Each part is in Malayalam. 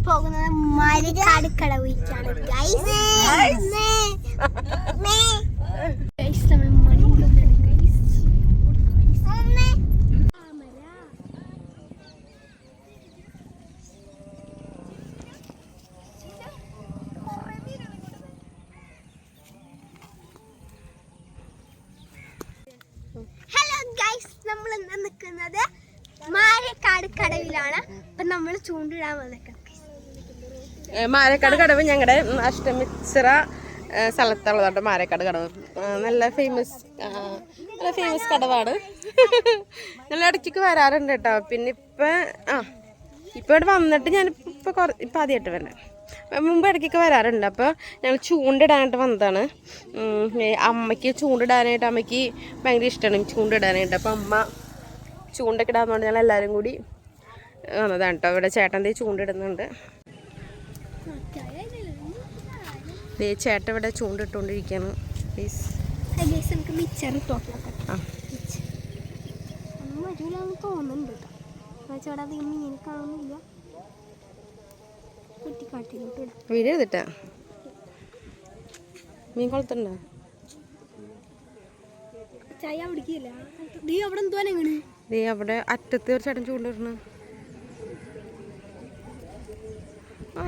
പോകുന്നത് മാരിക്കാട് കടവിലേക്കാണ് ഗൈസ്. ഹലോ ഗൈസ്, നമ്മൾ ഇന്ന് നിൽക്കുന്നത് മാരക്കാട് കടവിലാണ്. അപ്പൊ നമ്മൾ ചൂണ്ടിടാൻ വന്നേക്കാം. മാരക്കാട് കടവ് ഞങ്ങളുടെ അഷ്ടമിച്ചിറ സ്ഥലത്തുള്ളതാണ്. മാരക്കാട് കടവ് നല്ല ഫേമസ് കടവാണ്. നല്ല ഇടയ്ക്കൊക്കെ വരാറുണ്ട് കേട്ടോ. പിന്നെ ഇപ്പം ഇവിടെ വന്നിട്ട് ഞാനിപ്പോൾ ആദ്യമായിട്ട് വരണേ. മുമ്പ് ഇടയ്ക്കൊക്കെ വരാറുണ്ട്. അപ്പോൾ ഞങ്ങൾ ചൂണ്ടിടാനായിട്ട് വന്നതാണ്. അമ്മയ്ക്ക് ചൂണ്ടിടാനായിട്ട് അമ്മയ്ക്ക് ഭയങ്കര ഇഷ്ടമാണ് ചൂണ്ടിടാനായിട്ട്. അപ്പോൾ അമ്മ ചൂണ്ടൊക്കെ ഇടാൻ വേണ്ടി ഞങ്ങൾ എല്ലാവരും കൂടി വന്നതാണ് കേട്ടോ. ഇവിടെ ചേട്ടൻ ചൂണ്ടിടുന്നുണ്ട്. ചേട്ടൻ ഇവിടെ ചൂണ്ടിട്ടുകൊണ്ടിരിക്കുകയാണ്. പ്ലീസ് തോന്നുന്നുണ്ട് ചേട്ടാ, അധികം മീൻ കാണുന്നില്ല. വീഡിയോ എടുത്തിട്ടാ മീൻ കൊളത്തുണ്ടോ? ചായ പിടിക്കില്ല. അവിടെ എന്തുവാ അവിടെ അറ്റത്ത് ഒരു ചേട്ടൻ ചൂണ്ടിടണം.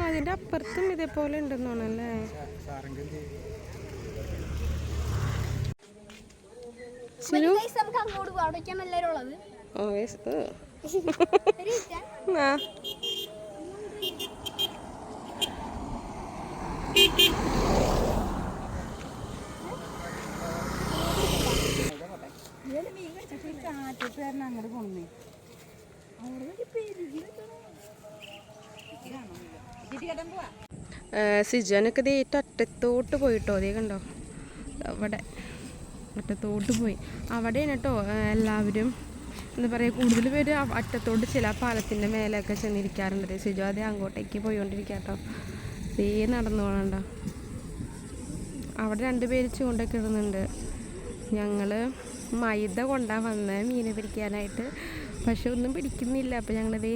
അതിന്റെ അപ്പുറത്തും ഇതേപോലെ ഉണ്ടെന്നാണല്ലേ. സിജനൊക്കെ ഇത് ഏറ്റവും അറ്റത്തോട്ട് പോയിട്ടോ. അതേ കണ്ടോ, അവിടെ അറ്റത്തോട്ട് പോയി. അവിടെയാണ് കേട്ടോ എല്ലാവരും എന്താ പറയുക, കൂടുതൽ പേര് അറ്റത്തോട്ട് ചില പാലത്തിൻ്റെ മേലെയൊക്കെ ചെന്നിരിക്കാറുണ്ട്. സിജോ അതേ അങ്ങോട്ടേക്ക് പോയിക്കൊണ്ടിരിക്കുക കേട്ടോ. ഇതേ നടന്നു പോകണ്ട. അവിടെ 2 പേര് ചൂണ്ടൊക്കെ ഇടുന്നുണ്ട്. ഞങ്ങൾ മൈദ കൊണ്ടാ വന്നത് മീനെ പിടിക്കാനായിട്ട്. പക്ഷെ ഒന്നും പിടിക്കുന്നില്ല. അപ്പോൾ ഞങ്ങളിതേ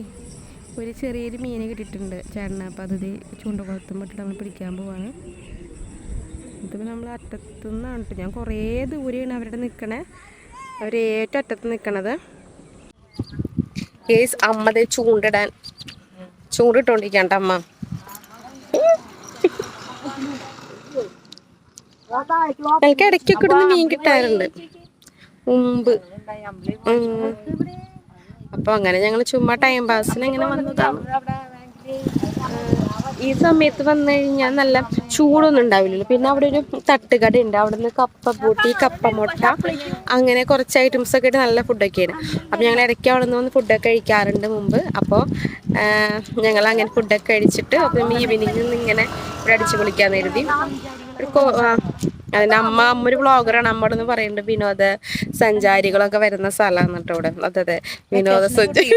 ഒരു ചെറിയൊരു മീനെ കിട്ടിയിട്ടുണ്ട് ചേട്ടന്. അപ്പോൾ അത് ചൂണ്ടക്കുളത്തും ഇട്ടിട്ട് നമ്മൾ പിടിക്കാൻ പോവാണ്. ഇതിപ്പോൾ നമ്മൾ അറ്റത്തുനിന്നാണ് കേട്ടോ. ഞാൻ കുറേ ദൂരെയാണ് അവരുടെ നിൽക്കണേ. അവർ ഏറ്റവും അറ്റത്ത് നിൽക്കണത്. കേസ് അമ്മതേ ചൂണ്ടിട്ടോണ്ടിരിക്കണ്ട അമ്മ. എനിക്ക് ഇടയ്ക്കൊക്കെ ഇടുന്ന മീൻ കിട്ടാറുണ്ട് മുമ്പ്. അപ്പോൾ അങ്ങനെ ഞങ്ങൾ ചുമ്മാ ടൈം പാസിന് അങ്ങനെ വന്നതാണ്. ഈ സമയത്ത് വന്നു കഴിഞ്ഞാൽ നല്ല ചൂടൊന്നും ഉണ്ടാവില്ലല്ലോ. പിന്നെ അവിടെ ഒരു തട്ടുകട ഉണ്ട്. അവിടെ നിന്ന് കപ്പ പൂട്ടി, കപ്പ മുട്ട, അങ്ങനെ കുറച്ച് ഐറ്റംസ് ഒക്കെ ഇട്ട് നല്ല ഫുഡൊക്കെയാണ്. അപ്പോൾ ഞങ്ങൾ ഇടയ്ക്ക് അവിടെ നിന്ന് വന്ന് ഫുഡൊക്കെ കഴിക്കാറുണ്ട് മുമ്പ്. അപ്പോൾ ഞങ്ങൾ അങ്ങനെ ഫുഡൊക്കെ കഴിച്ചിട്ട് അപ്പം ഈവനിങ്ങിൽ നിന്ന് ഇങ്ങനെ ഇവിടെ അടിച്ചു പൊളിക്കാന്ന് കരുതി. അതിൻ്റെ അമ്മ ഒരു വ്ളോഗറാണ്. അമ്മ എന്ന് പറയുന്നുണ്ട് വിനോദ സഞ്ചാരികളൊക്കെ വരുന്ന സ്ഥലമാണ് കേട്ടോ ഇവിടെ. അതെ, വിനോദ സഞ്ചാരി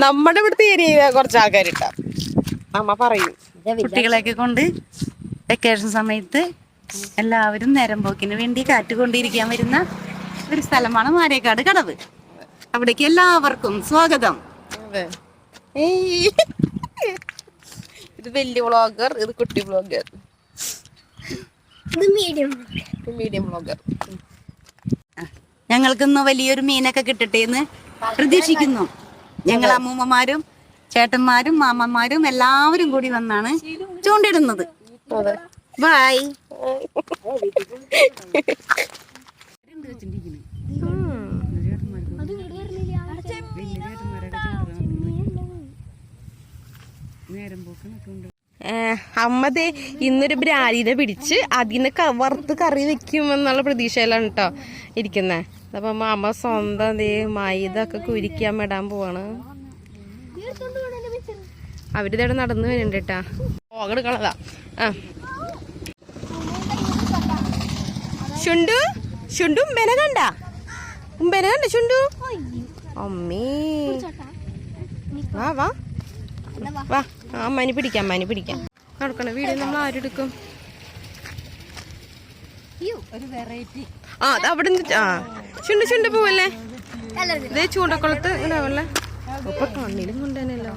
നമ്മുടെ ഇവിടുത്തെ ഏരിയ കുറച്ച് ആൾക്കാരിട്ടാ അമ്മ പറയും. കുട്ടികളെയൊക്കെ കൊണ്ട് വെക്കേഷൻ സമയത്ത് എല്ലാവരും നേരം പോക്കിന് വേണ്ടി കാറ്റുകൊണ്ടിരിക്കാൻ വരുന്ന ഒരു സ്ഥലമാണ് മാരേക്കാട് കടവ്. അവിടേക്ക് എല്ലാവർക്കും സ്വാഗതം. ഇത് വലിയ വ്ളോഗർ, ഇത് കുട്ടി വ്ളോഗർ, ഇത് മീഡിയം വ്ളോഗർ. ഞങ്ങൾക്കിന്ന് വലിയൊരു മീനൊക്കെ കിട്ടട്ടെ എന്ന് പ്രതീക്ഷിക്കുന്നു. ഞങ്ങൾ അമ്മൂമ്മമാരും ചേട്ടന്മാരും മാമന്മാരും എല്ലാവരും കൂടി വന്നാണ് ചൂണ്ടിടുന്നത്. ബൈ. അമ്മതേ ഇന്നൊരു ബ്രാലിനെ പിടിച്ച് അതിനെ വറുത്ത് കറി വെക്കുമെന്നുള്ള പ്രതീക്ഷയിലാണ് കേട്ടോ ഇരിക്കുന്നത്. അപ്പൊ അമ്മ സ്വന്തം മൈദ ഒക്കെ കുരിക്കാൻ ഇടാൻ പോവാണ്. അവരിതവിടെ നടന്നു വരുന്നുണ്ട് കേട്ടാ. പോകെടുക്കണതാ. ചുണ്ടു ഉമ്പേനെ കണ്ട ചുണ്ടു. അമ്മേ വാ വാ വാ. അമ്മനി പിടിക്കാം നടക്കണ വീഡിയോ നമ്മൾ ആരെടുക്കും? ഒരു വെറൈറ്റി. അവിടെ ചുണ്ട് പോവല്ലേ. ഇതേ ചൂണ്ടക്കുളത്ത് ഉണ്ടാവല്ലേ ഇപ്പൊ കണ്ണിലും കൊണ്ടുതന്നെയല്ലോ.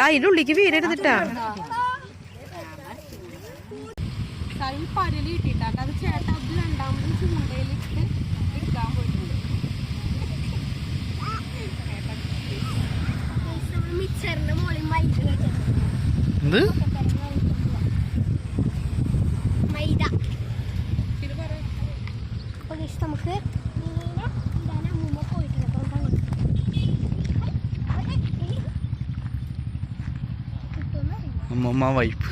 അതിന്റെ ഉള്ളിക്ക് വീരരുതിട്ടാ പരല് കിട്ടിട്ടാ. അത് ചേട്ടാ അത് രണ്ടാമത് ചൂണ്ടയിലിട്ട് എടുക്കാൻ പോയിട്ടുണ്ട്. മിക്സറിന്റെ മോളിൽ മൈദ നമുക്ക് അമ്മമ്മ വൈപ്പ്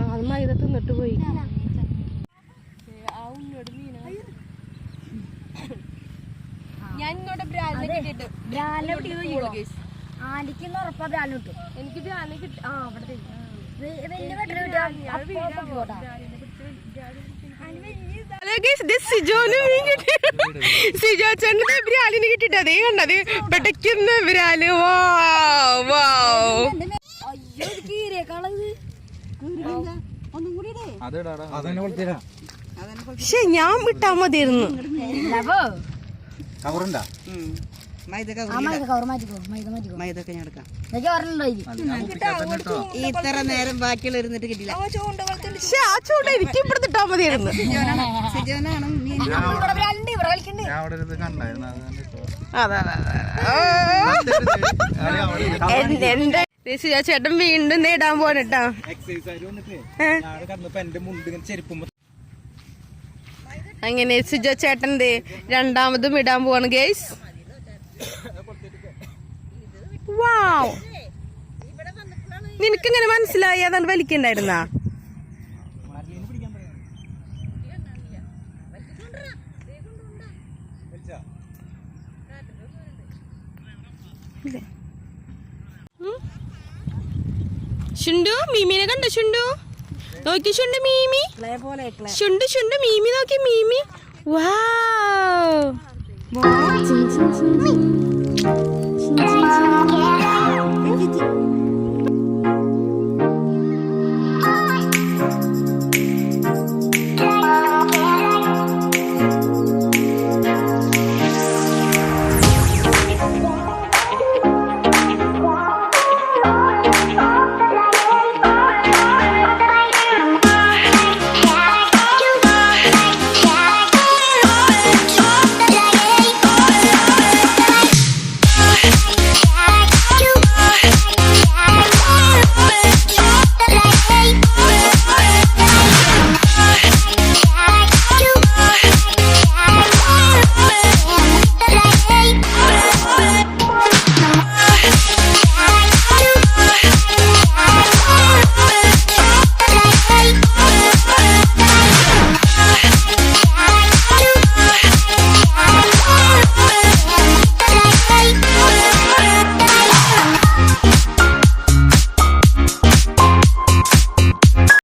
അത് മൈദ തിന്നിട്ട് പോയി. ഞാൻ ഇങ്ങോട്ട് ബ്രാലിനെ കിട്ടിട്ട് ആന്റിക്ക് ഉറപ്പാ ബ്രാല് കിട്ടും. എനിക്ക് ബ്രാലിനെ കിട്ടി. ആ അവിടെ സിജോച്ചന്റെ ബ്രാലിന് കിട്ടിട്ട് അതേ കണ്ടത് പെട്ടയ്ക്കുന്ന ബ്രാല്. പക്ഷെ ഞാൻ വിട്ടാ മതിയായിരുന്നു. ഇത്ര നേരം ബാക്കിയുള്ള ഇരുന്നിട്ട് കിട്ടില്ല. പക്ഷെ ആ ചൂണ്ട എനിക്ക് ഇപ്പുറത്ത് ഇട്ടാ മതിയായിരുന്നു. ചേട്ടൻ വീണ്ടും നേടാൻ പോണട്ടാ. അങ്ങനെ സിജോ ചേട്ടൻ്റെ രണ്ടാമതും ഇടാൻ പോവാണ് ഗൈസ്. വാവ്, നിനക്കിങ്ങനെ മനസ്സിലായി അതാണ് വലിക്കണ്ടായിരുന്നാ? ഷുണ്ടു മീമിനെ കണ്ടോ? ഷുണ്ടു നോക്കി, ഷുണ്ടു മീമി, ഷുണ്ടു ഷുണ്ടു മീമി നോക്കി, മീമി. വാവ്